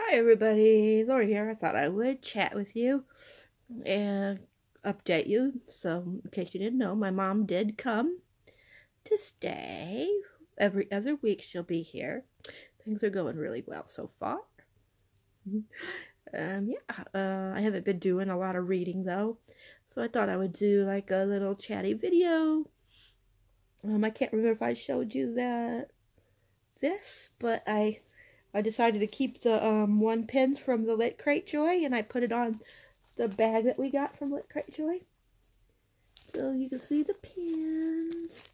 Hi everybody, Lori here. I thought I would chat with you and update you. So, in case you didn't know, my mom did come to stay. Every other week she'll be here. Things are going really well so far. I haven't been doing a lot of reading though, so I thought I would do like a little chatty video. I can't remember if I showed you but I decided to keep the one pins from the Lit Crate Joy, and I put it on the bag that we got from Lit Crate Joy. So you can see the pins.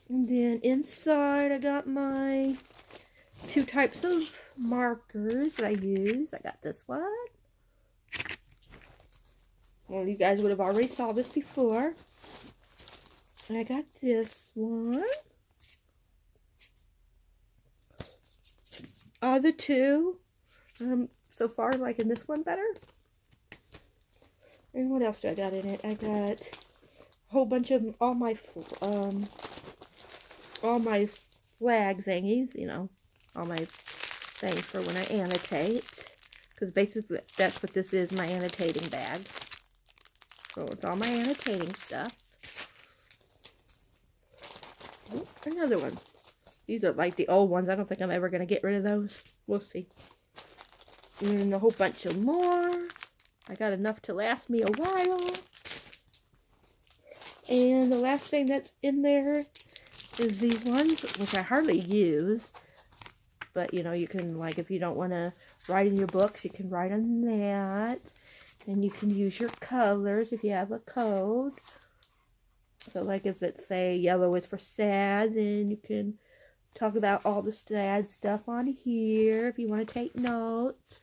And then inside I got my two types of markers that I use. I got this one. Well, you guys would have already saw this before. And I got this one. The two, so far liking this one better. And what else do I got in it? I got a whole bunch of all my flag thingies, you know, all my things for when I annotate, because basically that's what this is, my annotating bag. So it's all my annotating stuff. Oh, another one. These are like the old ones. I don't think I'm ever going to get rid of those. We'll see. And a whole bunch of more. I got enough to last me a while. And the last thing that's in there is these ones, which I hardly use. But, you know, you can, like, if you don't want to write in your books, you can write on that. And you can use your colors if you have a code. So, like, if it's, say, yellow is for sad, then you can talk about all the sad stuff on here if you want to take notes.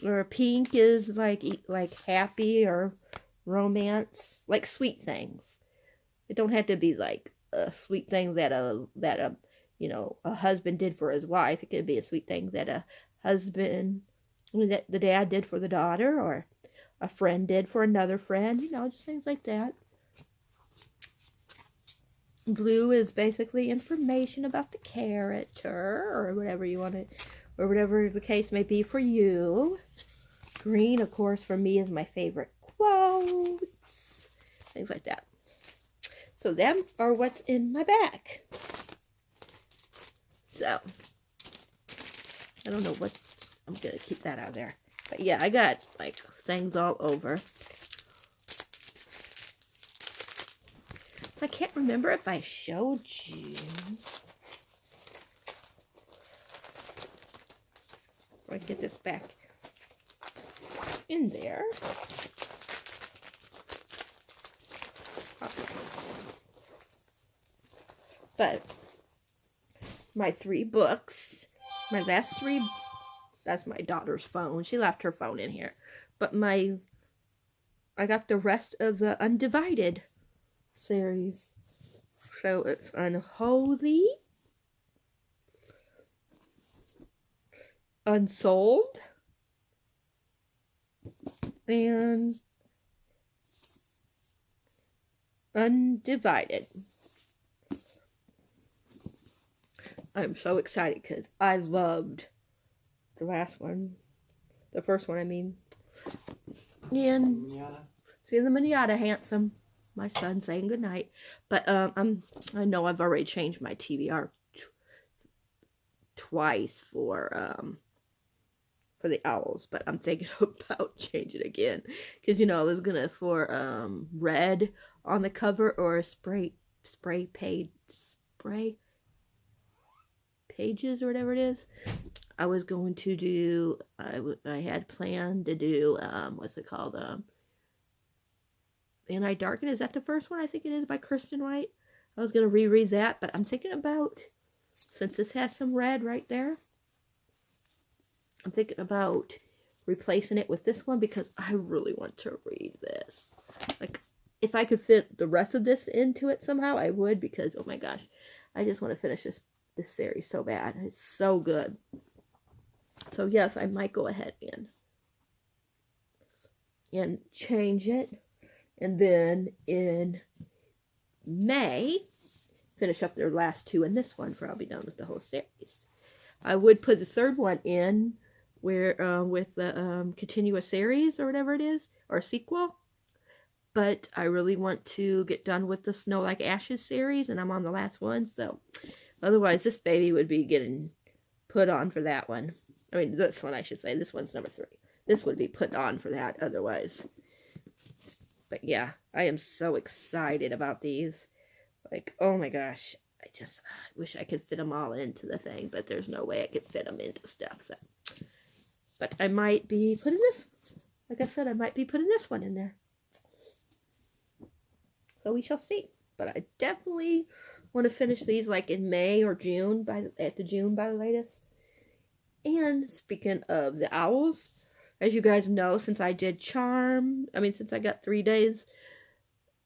Or pink is like happy or romance, like sweet things. It don't have to be like a sweet thing that a husband did for his wife. It could be a sweet thing that a husband, that the dad did for the daughter, or a friend did for another friend. You know, just things like that. Blue is basically information about the character, or whatever you want it, or whatever the case may be for you. Green, of course, for me is my favorite quotes. Things like that. So them are what's in my bag. So, I don't know what, I'm going to keep that out of there. But yeah, I got like things all over. I can't remember if I showed you. I get this back in there. But my 3 books, my last 3, that's my daughter's phone. She left her phone in here. But I got the rest of the Undivided series. So it's Unholy, Unsold, and Undivided. I'm so excited because I loved the last one. The first one, I mean. And see the manada, handsome. My son saying goodnight. But I know I've already changed my TBR twice for the owls, but I'm thinking about changing again, because you know I was gonna for red on the cover, or spray pages or whatever it is. I was going to do, I had planned to do what's it called, Anti-Darken. Is that the first one? I think it is, by Kristen White. I was going to reread that, but I'm thinking about, since this has some red right there, I'm thinking about replacing it with this one, because I really want to read this. Like, if I could fit the rest of this into it somehow, I would, because, oh my gosh, I just want to finish this series so bad. It's so good. So, yes, I might go ahead and change it. And then in May, finish up their last 2 in this one, for I'll be done with the whole series. I would put the third one in where with the continuous series or whatever it is, or sequel. But I really want to get done with the Snow Like Ashes series, and I'm on the last one, so otherwise this baby would be getting put on for that one. I mean, this one, I should say. This one's number 3. This would be put on for that otherwise. But yeah, I am so excited about these. Like, oh my gosh. I wish I could fit them all into the thing, but there's no way I could fit them into stuff. So, but I might be putting this, like I said, I might be putting this one in there. So we shall see. But I definitely want to finish these like in May or June, at the June by the latest. And speaking of the owls, as you guys know, since I did since I got 3 days,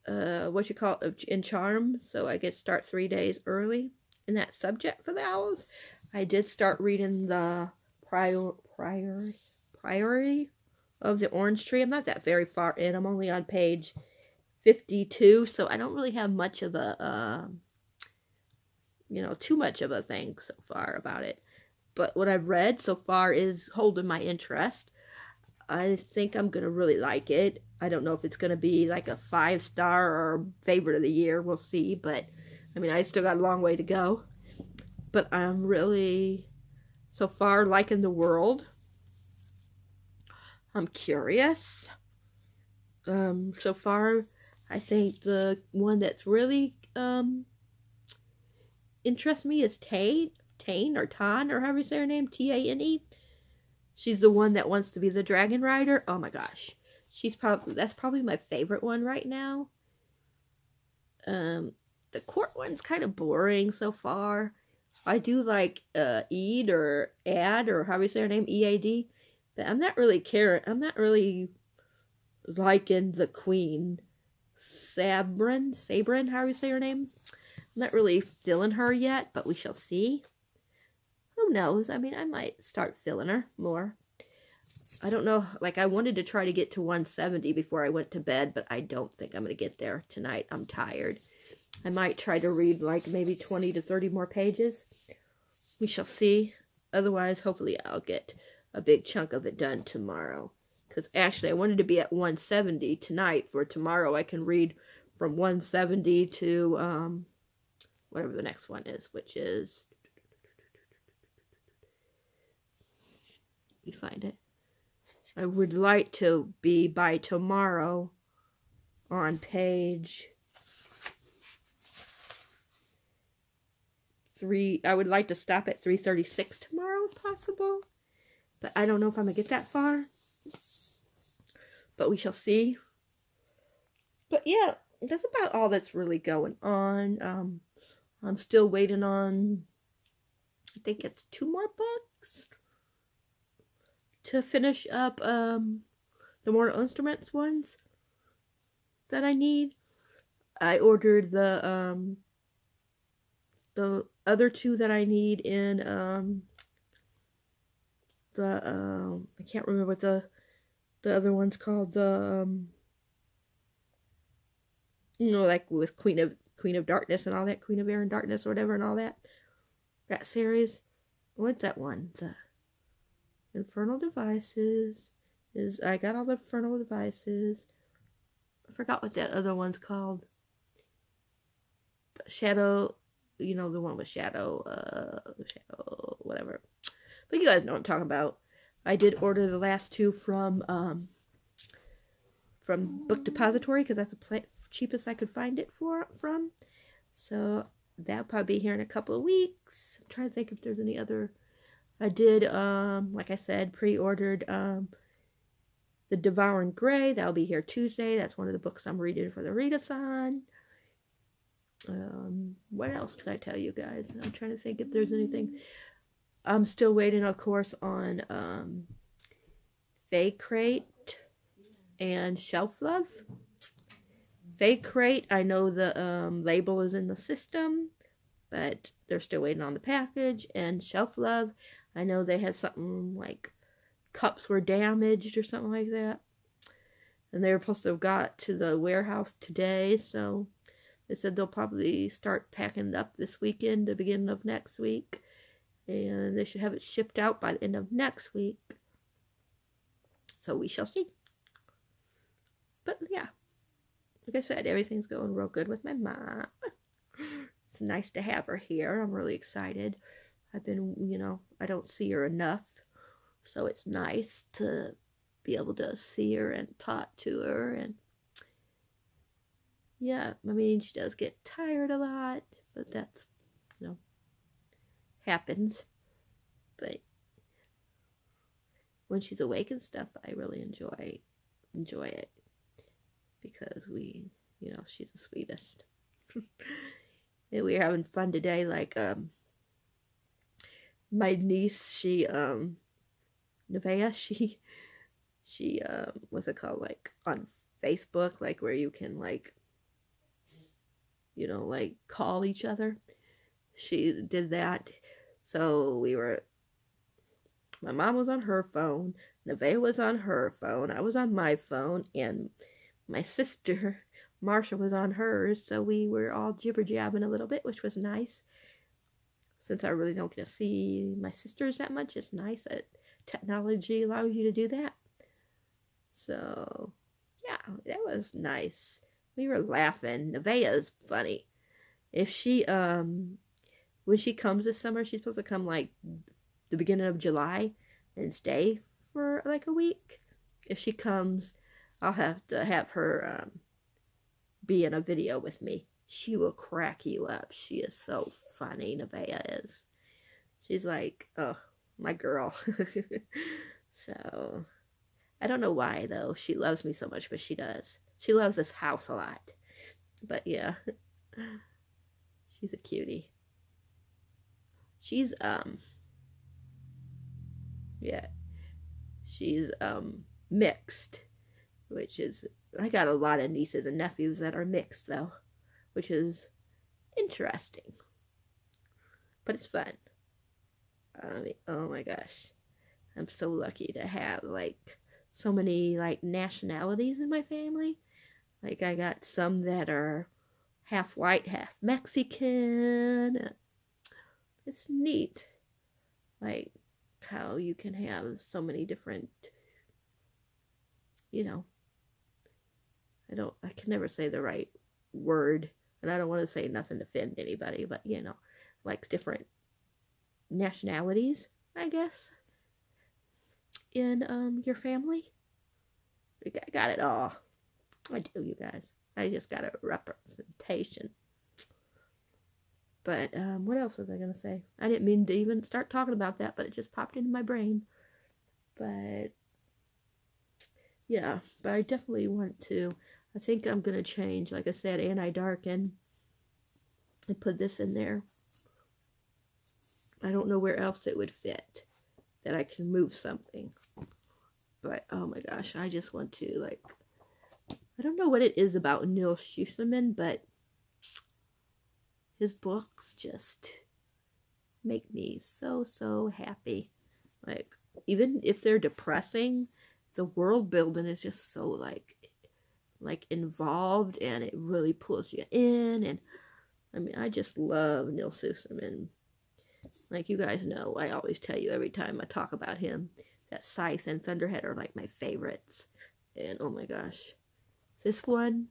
in Charm, so I get to start 3 days early in that subject for the owls, I did start reading the Priory of the Orange Tree. I'm not that very far in. I'm only on page 52, so I don't really have much of a, too much of a thing so far about it. But what I've read so far is holding my interest. I think I'm going to really like it. I don't know if it's going to be like a 5-star or favorite of the year. We'll see. But, I mean, I still got a long way to go. But I'm really, so far, liking the world. I'm curious. So far, I think the one that's really interests me is Tane, or Tan, or however you say her name, Tane. She's the one that wants to be the dragon rider. Oh my gosh. That's probably my favorite one right now. The court one's kind of boring so far. I do like Ead or Ad, or however you say her name, EAD. But I'm not really liking the queen. Sabrin, however you say her name. I'm not really feeling her yet, but we shall see. Who knows? I mean, I might start feeling her more. I don't know. Like, I wanted to try to get to 170 before I went to bed, but I don't think I'm going to get there tonight. I'm tired. I might try to read, like, maybe 20 to 30 more pages. We shall see. Otherwise, hopefully, I'll get a big chunk of it done tomorrow. Because, actually, I wanted to be at 170 tonight. For tomorrow, I can read from 170 to, whatever the next one is, which is... You find it. I would like to be by tomorrow on page 3. I would like to stop at 336 tomorrow if possible. But I don't know if I'm going to get that far. But we shall see. But yeah, that's about all that's really going on. I'm still waiting on, I think it's 2 more books to finish up the Mortal Instruments ones that I need. I ordered the other 2 that I need in I can't remember what the other one's called, like with Queen of Darkness and all that, Queen of Air and Darkness or whatever and all that series. What's that one? The Infernal Devices. I got all the Infernal Devices. I forgot what that other one's called. Shadow, the one with Shadow, whatever. But you guys know what I'm talking about. I did order the last 2 from Book Depository, because that's the cheapest I could find it from. So that'll probably be here in a couple of weeks. I'm trying to think if there's any other. I did, like I said, pre-ordered The Devouring Grey. That'll be here Tuesday. That's one of the books I'm reading for the readathon. What else can I tell you guys? I'm trying to think if there's anything. I'm still waiting, of course, on Fake Crate and Shelf Love. Fake Crate, I know the label is in the system, but they're still waiting on the package. And Shelf Love, I know they had something like cups were damaged or something like that. And they were supposed to have got to the warehouse today, so they said they'll probably start packing up this weekend, the beginning of next week. And they should have it shipped out by the end of next week. So we shall see. But yeah, like I said, everything's going real good with my mom. It's nice to have her here. I'm really excited. I've been, I don't see her enough. So it's nice to be able to see her and talk to her. And yeah, I mean, she does get tired a lot, but that's, happens. But when she's awake and stuff, I really enjoy it because she's the sweetest. And we were having fun today. Like, my niece, she, Nevaeh, she, what's it called? Like on Facebook, like where you can like call each other. She did that. So my mom was on her phone, Nevaeh was on her phone, I was on my phone, and my sister, Marsha, was on hers, so we were all jibber-jabbing a little bit, which was nice. Since I really don't get to see my sisters that much, it's nice that technology allows you to do that. So, yeah, that was nice. We were laughing. Nevaeh is funny. If she, when she comes this summer, she's supposed to come like the beginning of July and stay for like a week. If she comes, I'll have to have her be in a video with me. She will crack you up. She is so funny, Nevaeh is. She's like, oh, my girl. So, I don't know why, though. She loves me so much, but she does. She loves this house a lot. But, yeah. She's a cutie. She's, yeah. She's, mixed. Which is, I got a lot of nieces and nephews that are mixed, though. Which is interesting. But it's fun. I mean, oh my gosh. I'm so lucky to have, like, so many, like, nationalities in my family. Like, I got some that are half white, half Mexican. It's neat. Like, how you can have so many different, I can never say the right word. And I don't want to say nothing to offend anybody, but, like different nationalities, I guess, in your family. I got it all. I do, you guys. I just got a representation. But what else was I going to say? I didn't mean to even start talking about that, but it just popped into my brain. But yeah, but I definitely want to. I think I'm going to change, like I said, anti-darken. I put this in there. I don't know where else it would fit that I can move something. But, oh my gosh, I just want to, like, I don't know what it is about Neil Schusterman, but his books just make me so, so happy. Like, even if they're depressing, the world building is just so, like involved, and it really pulls you in. And, I mean, I just love Neil Schusterman. Like, you guys know, I always tell you every time I talk about him that Scythe and Thunderhead are, like, my favorites. And, oh my gosh. This one,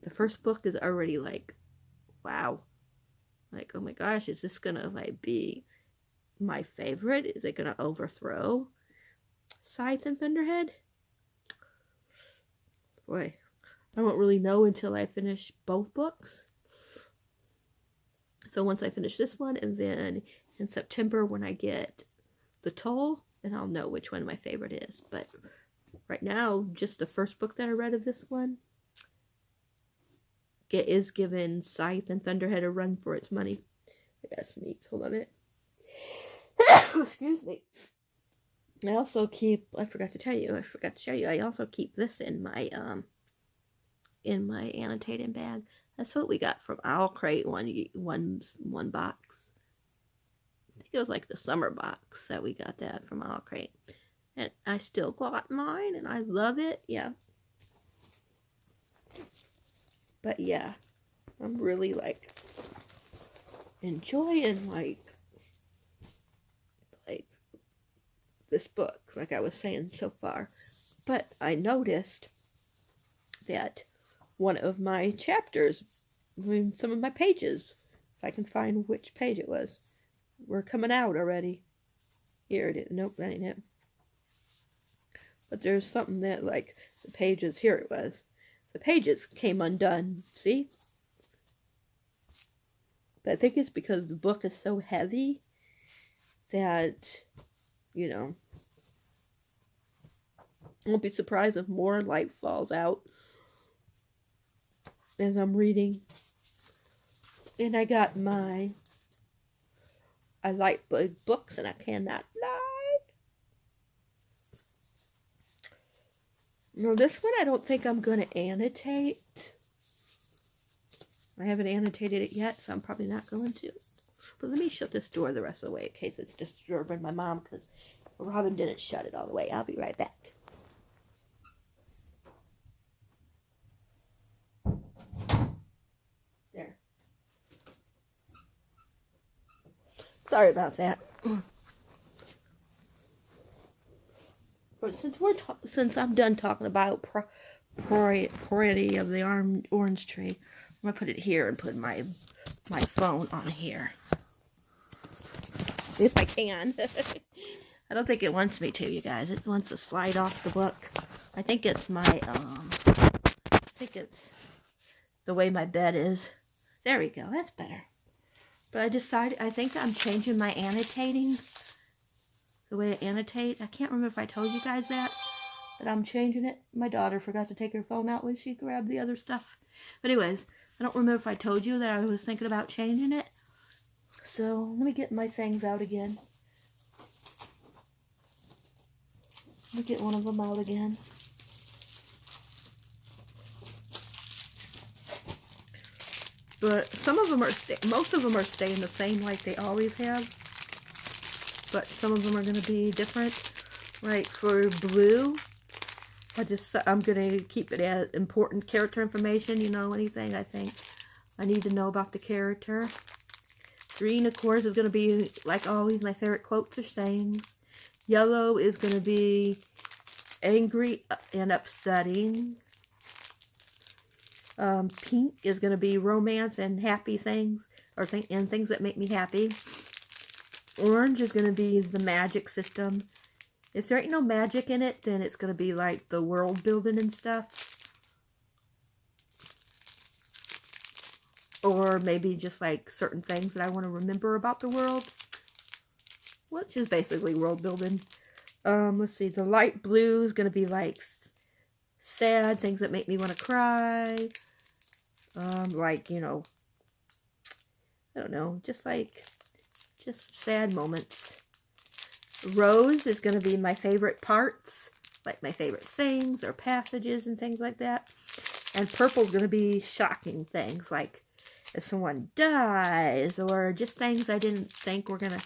the first book is already, like, wow. Like, oh my gosh, is this gonna, like, be my favorite? Is it gonna overthrow Scythe and Thunderhead? Boy, I won't really know until I finish both books. So once I finish this one, and then in September when I get the Toll, then I'll know which one my favorite is. But right now, just the first book that I read of this one is giving Scythe and Thunderhead a run for its money. I gotta sneeze. Hold on a minute. Excuse me. I also keep, I forgot to show you, I also keep this in my annotating bag. That's what we got from Owl Crate one box. I think it was like the summer box that we got that from Owl Crate. And I still got mine, and I love it, yeah. But yeah, I'm really, like, enjoying, like, this book, like I was saying so far. But I noticed that one of my chapters, some of my pages, if I can find which page it was, were coming out already. Here it is. Nope, that ain't it. But there's something that, like, the pages, here it was. The pages came undone, see? But I think it's because the book is so heavy that, you know, I won't be surprised if more light falls out as I'm reading. And I got I like big books and I cannot lie. No, this one I don't think I'm going to annotate. I haven't annotated it yet, so I'm probably not going to. But let me shut this door the rest of the way in case it's disturbing my mom, because Robin didn't shut it all the way. I'll be right back. There. Sorry about that. But since I'm done talking about priority of the orange tree, I'm gonna put it here and put my phone on here if I can. I don't think it wants me to, you guys. It wants to slide off the book. I think it's I think it's the way my bed is. There we go. That's better. But I think I'm changing my annotating. The way I annotate. I can't remember if I told you guys that, but I'm changing it. My daughter forgot to take her phone out when she grabbed the other stuff. But anyways, I don't remember if I told you that I was thinking about changing it. So let me get my things out again. Let me get one of them out again. But some of them are, most of them are staying the same like they always have. But some of them are going to be different. Like for blue, I'm going to keep it as important character information. You know, anything I think I need to know about the character. Green, of course, is going to be, like always, my favorite quotes or sayings. Yellow is going to be angry and upsetting. Pink is going to be romance and happy things, and things that make me happy. Orange is going to be the magic system. If there ain't no magic in it, then it's going to be like the world building and stuff. Or maybe just like certain things that I want to remember about the world. Which is basically world building. Let's see. The light blue is going to be like sad, things that make me want to cry. Like, you know, I don't know, just sad moments. Rose is going to be my favorite parts, like my favorite sayings or passages and things like that. And purple is going to be shocking things, like if someone dies, or just things I didn't think were going to,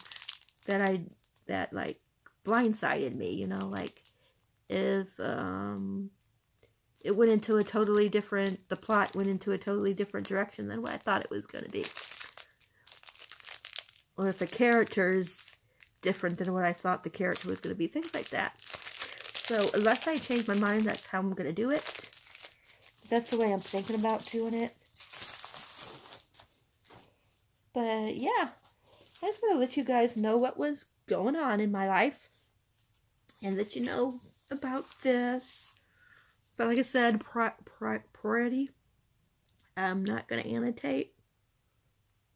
that like blindsided me, you know, like if it went into a totally different, the plot went into a totally different direction than what I thought it was going to be. Or if the character's different than what I thought the character was going to be. Things like that. So, unless I change my mind, that's how I'm going to do it. That's the way I'm thinking about doing it. But, yeah. I just want to let you guys know what was going on in my life. And let you know about this. But like I said, priority. I'm not going to annotate.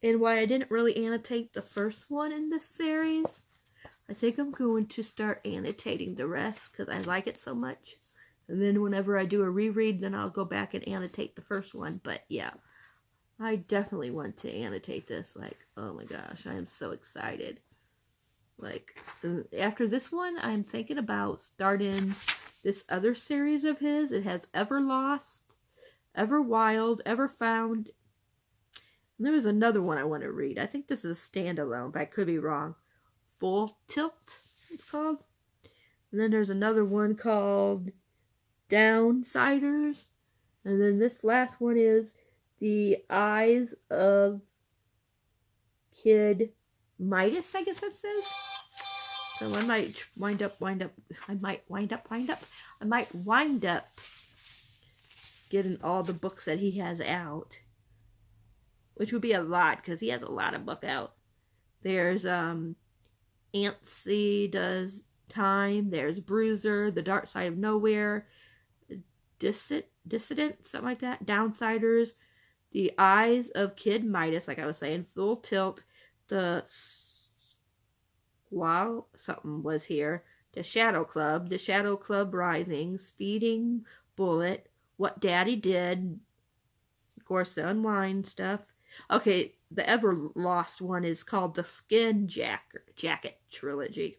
And why I didn't really annotate the first one in this series, I think I'm going to start annotating the rest because I like it so much. And then whenever I do a reread, then I'll go back and annotate the first one. But yeah, I definitely want to annotate this. Like, oh my gosh, I am so excited. Like, after this one, I'm thinking about starting this other series of his. It has Ever Lost, Ever Wild, Ever Found. And there was another one I want to read. I think this is a standalone, but I could be wrong. Full Tilt, it's called. And then there's another one called Downsiders. And then this last one is The Eyes of Kid Midas, I guess that says. So I might wind up getting all the books that he has out, which would be a lot because he has a lot of book out. There's Antsy Does Time. There's Bruiser, The Dark Side of Nowhere, Dissident, something like that. Downsiders, The Eyes of Kid Midas, like I was saying, Full Tilt, The Wow, something was here. The Shadow Club Rising, Speeding Bullet, What Daddy Did, of course, the Unwind stuff. Okay, the ever lost one is called the Skin Jacket Trilogy.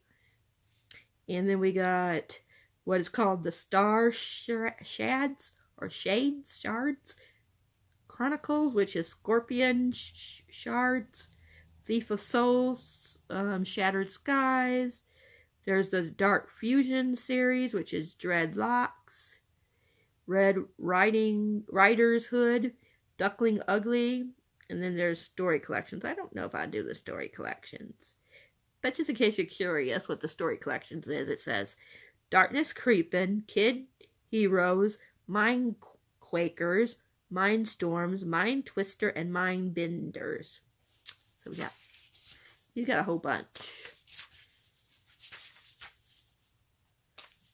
And then we got what is called the Star Shards Chronicles, which is Scorpion Shards, Thief of Souls, Shattered Skies. There's the Dark Fusion series, which is Dreadlocks, Red Rider's Hood, Duckling Ugly, and then there's story collections. I don't know if I do the story collections, but just in case you're curious what the story collections is, it says Darkness Creepin', Kid Heroes, Mind Quakers, Mind Storms, Mind Twister, and Mind Benders. So he's got a whole bunch.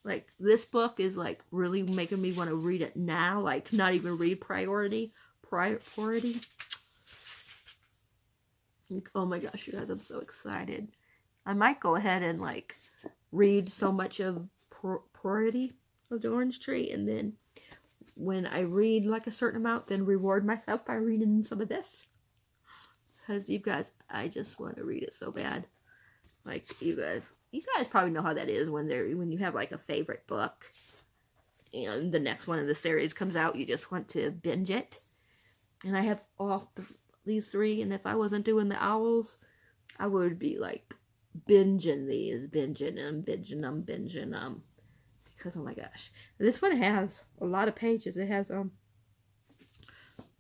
Like, this book is, like, really making me want to read it now. Like, not even read Priority. Like, oh my gosh, you guys, I'm so excited. I might go ahead and, like, read so much of Priority of the Orange Tree. And then when I read, like, a certain amount, then reward myself by reading some of this. Because you guys, I just want to read it so bad. Like, you guys probably know how that is when you have like a favorite book and the next one in the series comes out, you just want to binge it. And I have all these three, and if I wasn't doing the owls, I would be like binging them, because oh my gosh, this one has a lot of pages. It has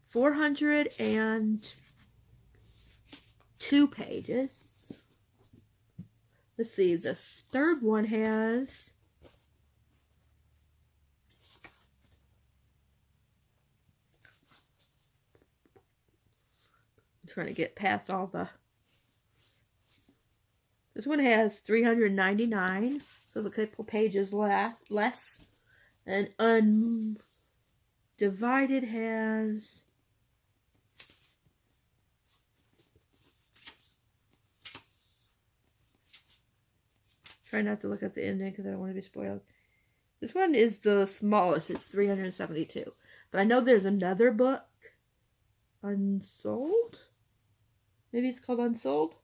402 pages. Let's see, the third one has I'm trying to get past all the this one has 399, so it's a couple pages less. And Undivided has try not to look at the ending because I don't want to be spoiled. This one is the smallest. It's 372. But I know there's another book. Unsold? Maybe it's called Unsold?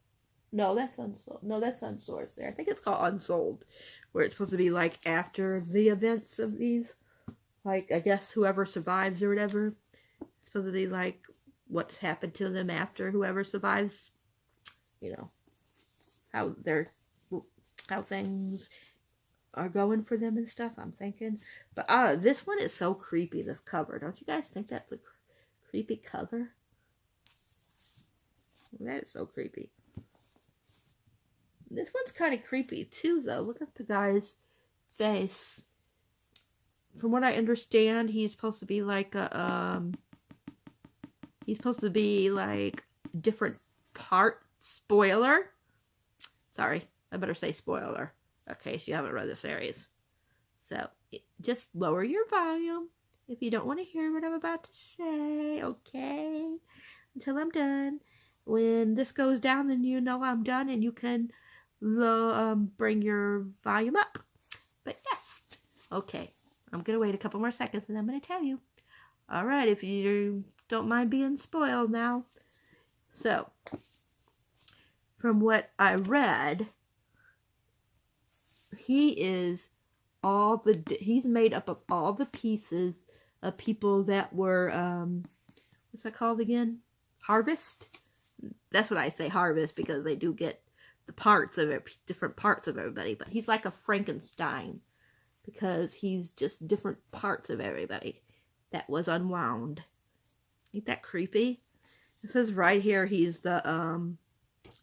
No, that's Unsold. No, that's Unsourced there. I think it's called Unsold. Where it's supposed to be like after the events of these. Like, I guess whoever survives or whatever. It's supposed to be like what's happened to them after whoever survives. You know. How things are going for them and stuff, I'm thinking. But this one is so creepy, this cover. Don't you guys think that's a creepy cover? That is so creepy. This one's kind of creepy too, though. Look at the guy's face. From what I understand, he's supposed to be like a, he's supposed to be like different parts. Spoiler. Sorry. I better say spoiler, in case you haven't read the series. So, just lower your volume if you don't want to hear what I'm about to say, okay? Until I'm done. When this goes down, then you know I'm done, and you can bring your volume up. But yes, okay. I'm going to wait a couple more seconds, and I'm going to tell you. Alright, if you don't mind being spoiled now. So, from what I read, he's made up of all the pieces of people that were, what's that called again? Harvest? That's what I say, harvest, because they do get the parts of it, different parts of everybody. But he's like a Frankenstein, because he's just different parts of everybody that was unwound. Ain't that creepy? It says right here, he's the, it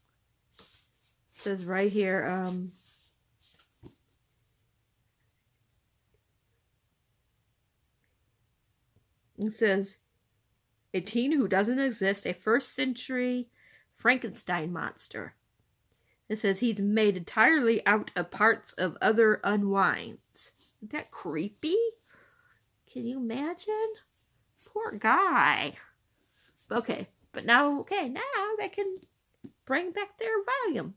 says right here, It says, a teen who doesn't exist, a first century Frankenstein monster. It says he's made entirely out of parts of other unwinds. Isn't that creepy? Can you imagine? Poor guy. Okay, but now they can bring back their volume.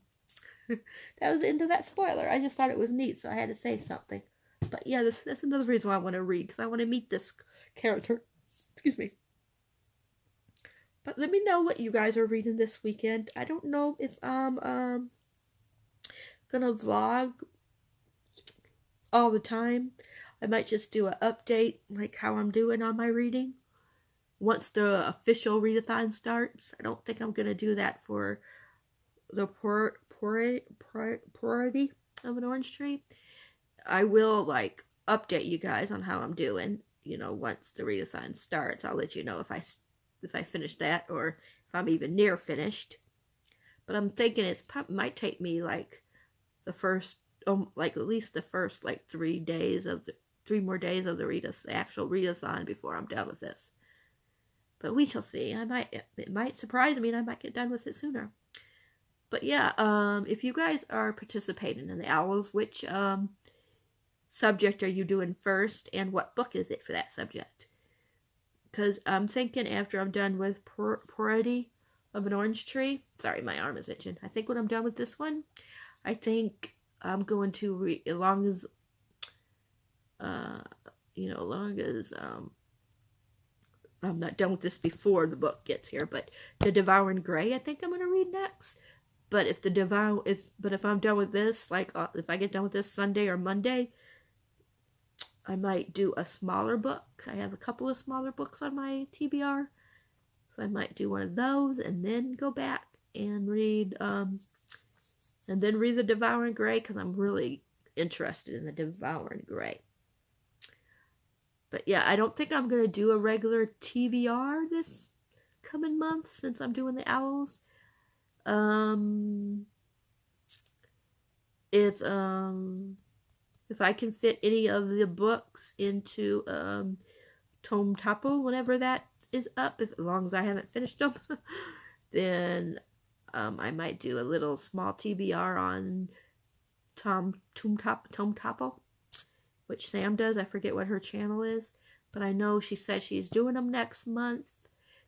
That was the end of that spoiler. I just thought it was neat, so I had to say something. But yeah, that's another reason why I want to read, because I want to meet this character. Excuse me. But let me know what you guys are reading this weekend. I don't know if I'm gonna vlog all the time. I might just do an update, like how I'm doing on my reading, once the official readathon starts. I don't think I'm gonna do that for the priority of an orange tree. I will like update you guys on how I'm doing. You know, once the readathon starts, I'll let you know if I finish that or if I'm even near finished. But I'm thinking it might take me like the first, like at least the first like 3 more days of the actual readathon before I'm done with this. But we shall see. It might surprise me and I might get done with it sooner. But yeah, if you guys are participating in the owls, which subject are you doing first and what book is it for that subject? Because I'm thinking after I'm done with Priority of an Orange Tree, sorry, my arm is itching. I think when I'm done with this one, I think I'm going to read, as long as I'm not done with this before the book gets here, but The Devouring Gray, I think I'm going to read next. But if I'm done with this, like if I get done with this Sunday or Monday, I might do a smaller book. I have a couple of smaller books on my TBR, so I might do one of those and then go back and read The Devouring Gray, because I'm really interested in The Devouring Gray. But yeah, I don't think I'm gonna do a regular TBR this coming month since I'm doing the owls. If I can fit any of the books into Tome Topo whenever that is up, as long as I haven't finished them, then I might do a little small TBR on Tome Topo, which Sam does. I forget what her channel is, but I know she says she's doing them next month.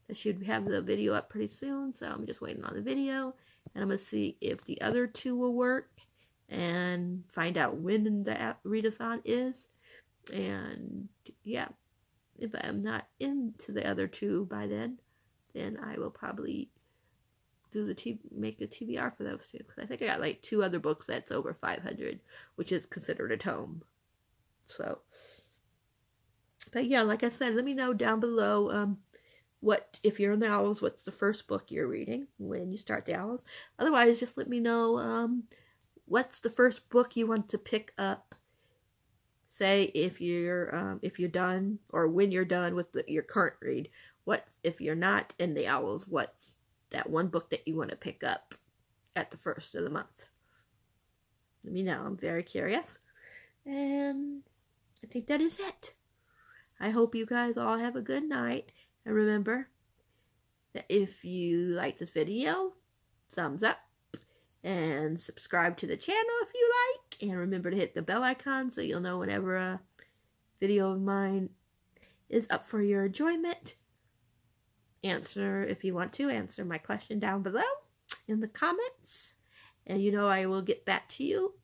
That she'd have the video up pretty soon, so I'm just waiting on the video, and I'm gonna see if the other two will work and find out when the readathon is. And yeah, if I'm not into the other two by then I will probably make a TBR for those two, because I think I got like 2 other books that's over 500, which is considered a tome. So, but yeah, like I said, let me know down below if you're in the owls, what's the first book you're reading when you start the owls. Otherwise, just let me know what's the first book you want to pick up. Say if you're done, or when you're done with your current read. If you're not in the owls, what's that one book that you want to pick up at the first of the month? Let me know. I'm very curious. And I think that is it. I hope you guys all have a good night. And remember that if you like this video, thumbs up. And subscribe to the channel if you like. And remember to hit the bell icon so you'll know whenever a video of mine is up for your enjoyment. If you want to, answer my question down below in the comments. And you know I will get back to you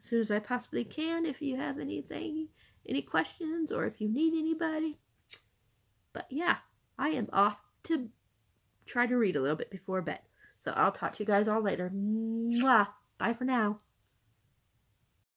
as soon as I possibly can if you have any questions, or if you need anybody. But yeah, I am off to try to read a little bit before bed. So I'll talk to you guys all later. Mwah. Bye for now.